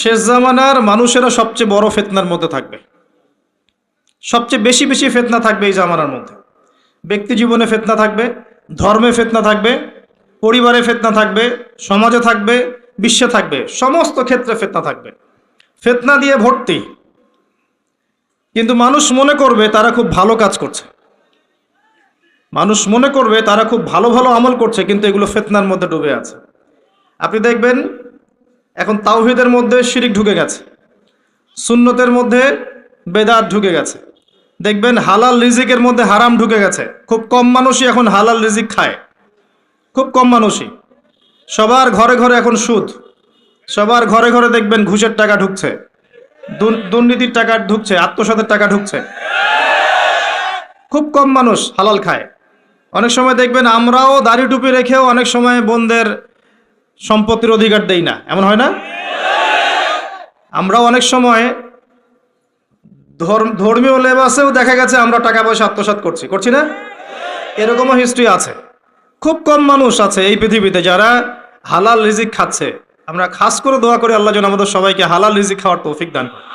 শেষ জামানার মানুষেরা সবচেয়ে বড় ফিতনার মধ্যে থাকবে, সবচেয়ে বেশি বেশি ফিতনা থাকবে এই জামানার মধ্যে। ব্যক্তি জীবনে ফিতনা থাকবে, ধর্মে ফিতনা থাকবে, পরিবারে ফিতনা থাকবে, সমাজে থাকবে, বিশ্বে থাকবে, সমস্ত ক্ষেত্রে ফিতনা থাকবে। ফিতনা দিয়ে ভর্তি। কিন্তু মানুষ মনে করবে তারা খুব ভালো কাজ করছে, মানুষ মনে করবে তারা খুব ভালো ভালো আমল করছে, কিন্তু এগুলো ফিতনার মধ্যে ডুবে আছে। আপনি দেখবেন এখন তাওহীদের মধ্যে শিরিক ঢুকে গেছে, সুন্নতের মধ্যে বেদাত ঢুকে গেছে, দেখবেন হালাল রিজিকের মধ্যে হারাম ঢুকে গেছে। খুব কম মানুষই এখন হালাল রিজিক খায়, খুব কম মানুষই। সবার ঘরে ঘরে এখন সুদ, সবার ঘরে ঘরে দেখবেন ঘুষের টাকা ঢুকছে, দুর্নীতির টাকা ঢুকছে, আত্মসাতের টাকা ঢুকছে। খুব কম মানুষ হালাল খায়। অনেক সময় দেখবেন আমরাও দাড়ি টুপি রেখেও অনেক সময় বোনদের সম্পত্তির অধিকার দেই না, এমন হয় না? আমরাও অনেক সময় ধর্মীয় লেবাসেও দেখা গেছে আমরা টাকা পয়সা আত্মসাৎ করছি না? এরকমও হিস্ট্রি আছে। খুব কম মানুষ আছে এই পৃথিবীতে যারা হালাল রিজিক খাচ্ছে। আমরা খাস করে দোয়া করি আল্লাহ যেন আমাদের সবাইকে হালাল রিজিক খাওয়ার তৌফিক দান করেন।